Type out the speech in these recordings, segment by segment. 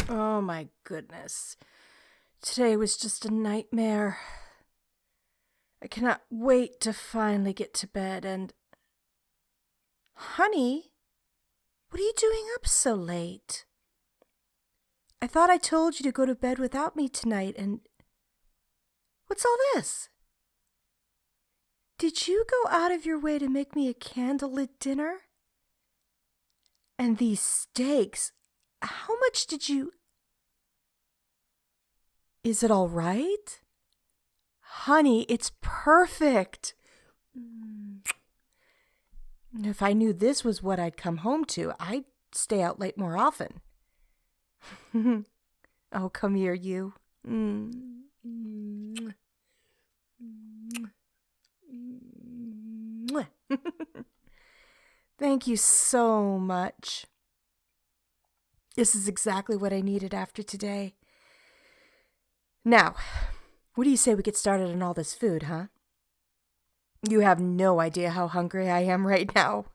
Oh my goodness. Today was just a nightmare. I cannot wait to finally get to bed and... Honey, what are you doing up so late? I thought I told you to go to bed without me tonight and... What's all this? Did you go out of your way to make me a candlelit dinner? And these steaks, how much did you... Is it all right? Honey, it's perfect. If I knew this was what I'd come home to, I'd stay out late more often. Oh, come here, you. Thank you so much. This is exactly what I needed after today. Now, what do you say we get started on all this food, huh? You have no idea how hungry I am right now.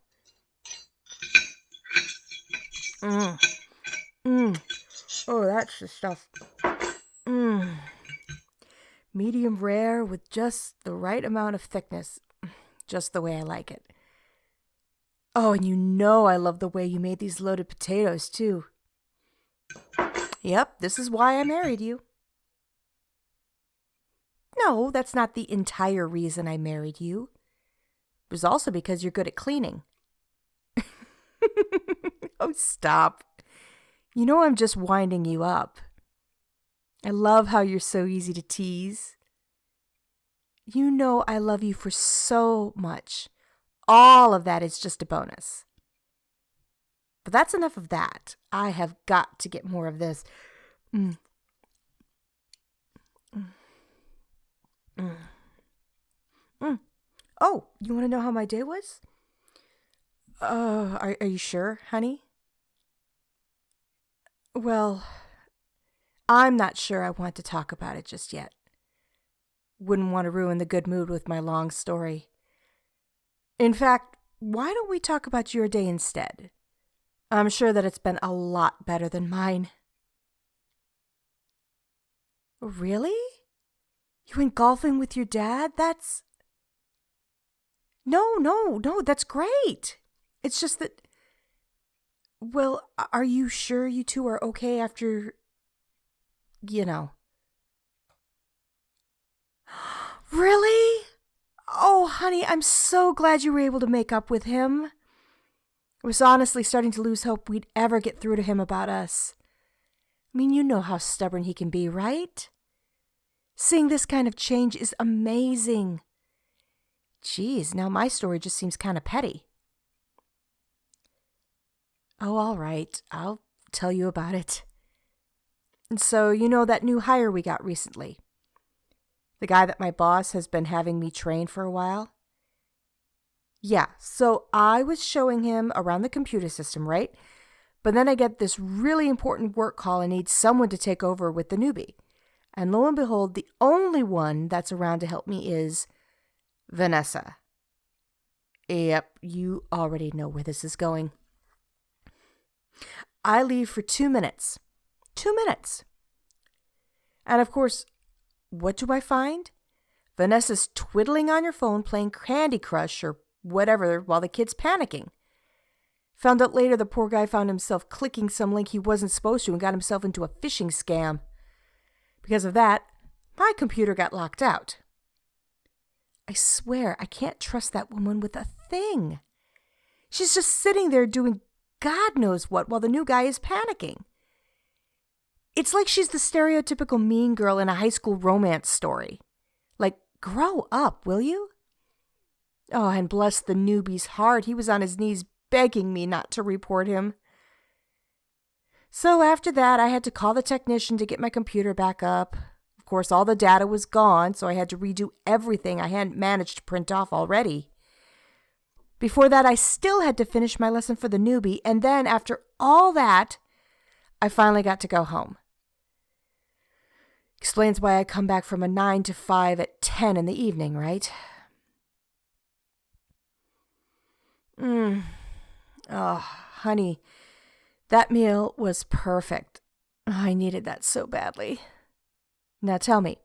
Oh, that's the stuff. Medium rare with just the right amount of thickness. Just the way I like it. Oh, and you know I love the way you made these loaded potatoes, too. Yep, this is why I married you. No, that's not the entire reason I married you. It was also because you're good at cleaning. Oh, stop. You know I'm just winding you up. I love how you're so easy to tease. You know I love you for so much. All of that is just a bonus. But that's enough of that. I have got to get more of this. Oh, you want to know how my day was? Are you sure, honey? Well, I'm not sure I want to talk about it just yet. Wouldn't want to ruin the good mood with my long story. In fact, why don't we talk about your day instead? I'm sure that it's been a lot better than mine. Really? You went golfing with your dad? That's... No, that's great. It's just that... Well, are you sure you two are okay after... Really? Oh, honey, I'm so glad you were able to make up with him. I was honestly starting to lose hope we'd ever get through to him about us. I mean, you know how stubborn he can be, right? Seeing this kind of change is amazing. Geez, now my story just seems kind of petty. Oh, all right. I'll tell you about it. And so, you know that new hire we got recently? The guy that my boss has been having me train for a while? Yeah, so I was showing him around the computer system, right? But then I get this really important work call and need someone to take over with the newbie. And lo and behold, the only one that's around to help me is Vanessa. Yep, you already know where this is going. I leave for 2 minutes. 2 minutes. And of course, what do I find? Vanessa's twiddling on your phone playing Candy Crush or whatever while the kid's panicking. Found out later the poor guy found himself clicking some link he wasn't supposed to and got himself into a phishing scam. Because of that, my computer got locked out. I swear I can't trust that woman with a thing. She's just sitting there doing God knows what while the new guy is panicking. It's like she's the stereotypical mean girl in a high school romance story. Like, grow up, will you? Oh, and bless the newbie's heart, he was on his knees begging me not to report him. So after that, I had to call the technician to get my computer back up. Of course, all the data was gone, so I had to redo everything I hadn't managed to print off already. Before that, I still had to finish my lesson for the newbie, and then after all that, I finally got to go home. Explains why I come back from a 9 to 5 at 10 in the evening, right? Oh, honey, that meal was perfect. I needed that so badly. Now tell me,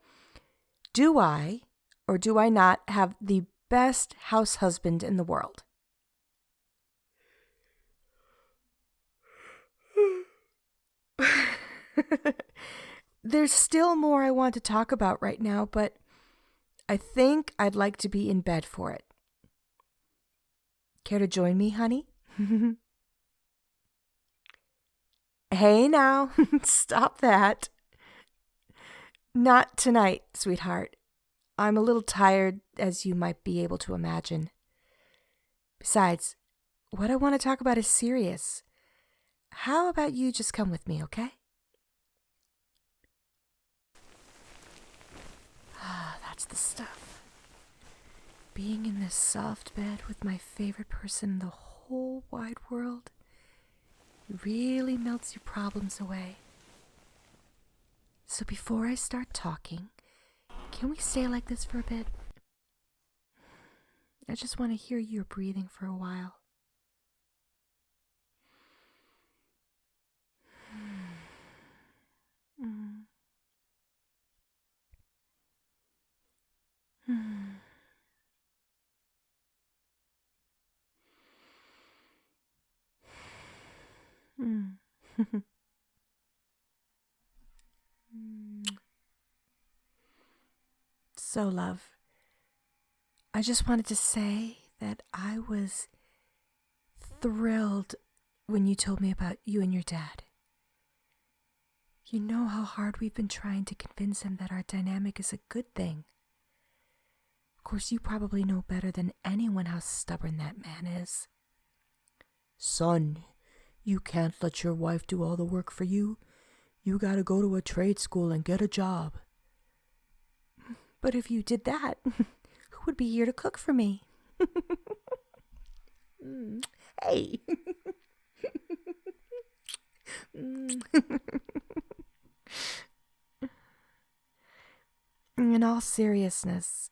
do I or do I not have the best house husband in the world? There's still more I want to talk about right now, but I think I'd like to be in bed for it. Care to join me, honey? Hey now, stop that. Not tonight, sweetheart. I'm a little tired, as you might be able to imagine. Besides, what I want to talk about is serious. How about you just come with me, okay? Ah, that's the stuff. Being in this soft bed with my favorite person in the whole wide world really melts your problems away. So before I start talking, can we stay like this for a bit? I just want to hear your breathing for a while. So, love, I just wanted to say that I was thrilled when you told me about you and your dad. You know how hard we've been trying to convince him that our dynamic is a good thing. Of course, you probably know better than anyone how stubborn that man is. Son, you can't let your wife do all the work for you. You gotta go to a trade school and get a job. But if you did that, who would be here to cook for me? Hey. In all seriousness,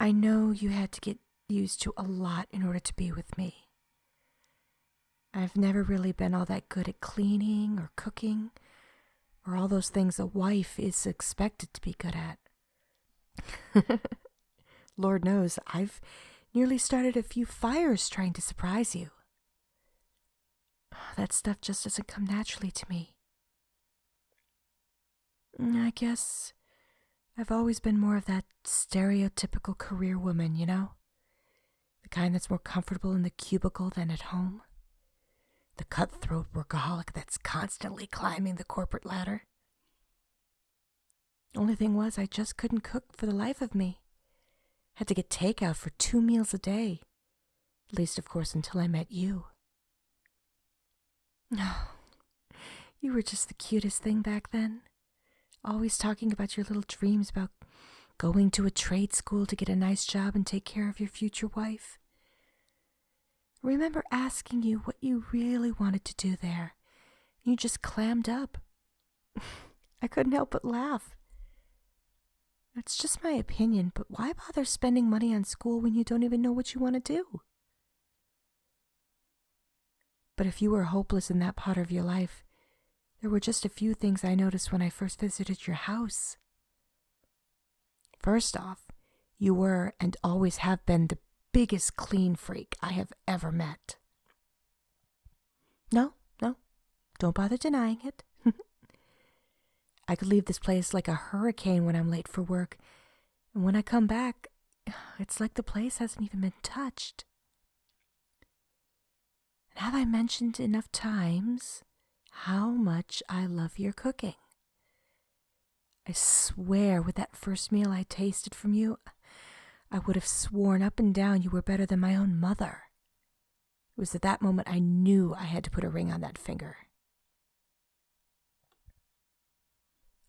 I know you had to get used to a lot in order to be with me. I've never really been all that good at cleaning or cooking, or all those things a wife is expected to be good at. Lord knows, I've nearly started a few fires trying to surprise you. That stuff just doesn't come naturally to me. I guess I've always been more of that stereotypical career woman, you know? The kind that's more comfortable in the cubicle than at home. The cutthroat workaholic that's constantly climbing the corporate ladder. Only thing was, I just couldn't cook for the life of me. Had to get takeout for 2 meals a day. At least, of course, until I met you. Oh, you were just the cutest thing back then. Always talking about your little dreams about going to a trade school to get a nice job and take care of your future wife. I remember asking you what you really wanted to do there. You just clammed up. I couldn't help but laugh. It's just my opinion, but why bother spending money on school when you don't even know what you want to do? But if you were hopeless in that part of your life, there were just a few things I noticed when I first visited your house. First off, you were and always have been the biggest clean freak I have ever met. No, don't bother denying it. I could leave this place like a hurricane when I'm late for work, and when I come back, it's like the place hasn't even been touched. And have I mentioned enough times how much I love your cooking? I swear with that first meal I tasted from you, I would have sworn up and down you were better than my own mother. It was at that moment I knew I had to put a ring on that finger.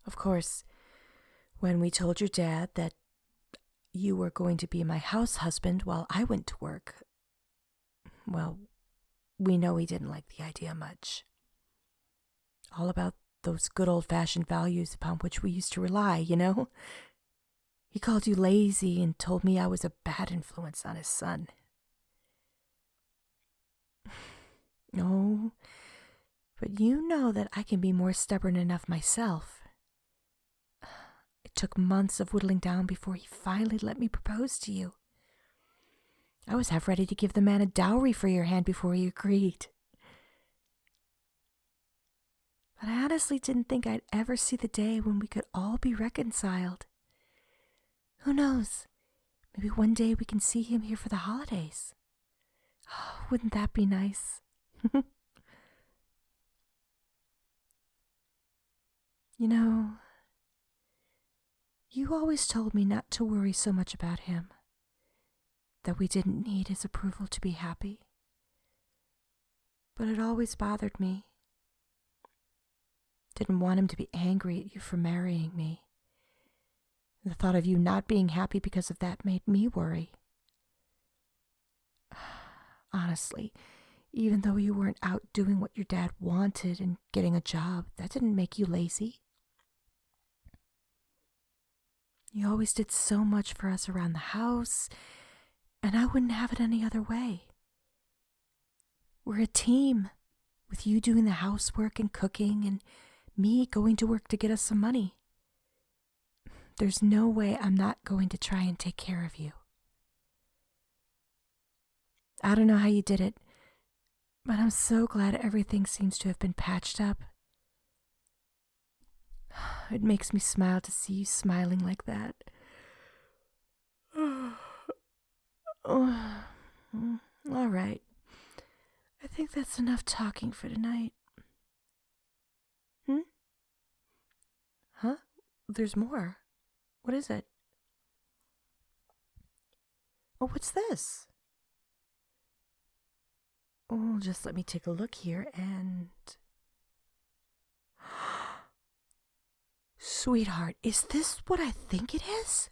Of course, when we told your dad that you were going to be my house husband while I went to work, well, we know he didn't like the idea much. All about those good old-fashioned values upon which we used to rely, you know? He called you lazy and told me I was a bad influence on his son. Oh, But you know that I can be more stubborn enough myself. It took months of whittling down before he finally let me propose to you. I was half ready to give the man a dowry for your hand before he agreed. But I honestly didn't think I'd ever see the day when we could all be reconciled. Who knows? Maybe one day we can see him here for the holidays. Oh, wouldn't that be nice? You know, you always told me not to worry so much about him, that we didn't need his approval to be happy. But it always bothered me. Didn't want him to be angry at you for marrying me. The thought of you not being happy because of that made me worry. Honestly, even though you weren't out doing what your dad wanted and getting a job, that didn't make you lazy. You always did so much for us around the house, and I wouldn't have it any other way. We're a team, with you doing the housework and cooking, and me going to work to get us some money. There's no way I'm not going to try and take care of you. I don't know how you did it, but I'm so glad everything seems to have been patched up. It makes me smile to see you smiling like that. All right. I think that's enough talking for tonight. Huh? There's more. What is it? Oh, what's this? Oh, just let me take a look here and... Sweetheart, is this what I think it is?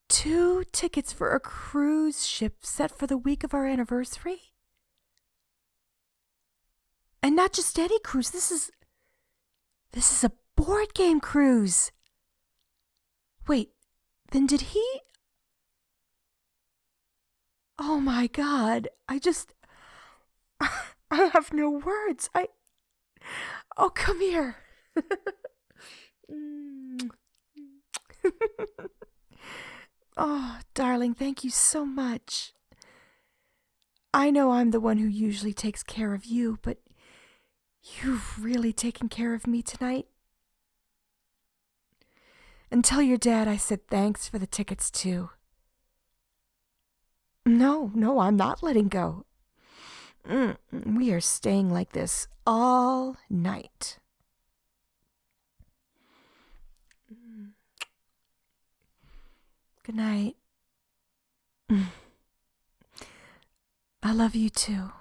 2 tickets for a cruise ship set for the week of our anniversary? And not just any cruise, this is a board game cruise. Wait, then did he... Oh my God, I have no words. Oh, come here. Oh, darling, thank you so much. I know I'm the one who usually takes care of you, but you've really taken care of me tonight. And tell your dad I said thanks for the tickets, too. No, I'm not letting go. We are staying like this all night. Good night. I love you too.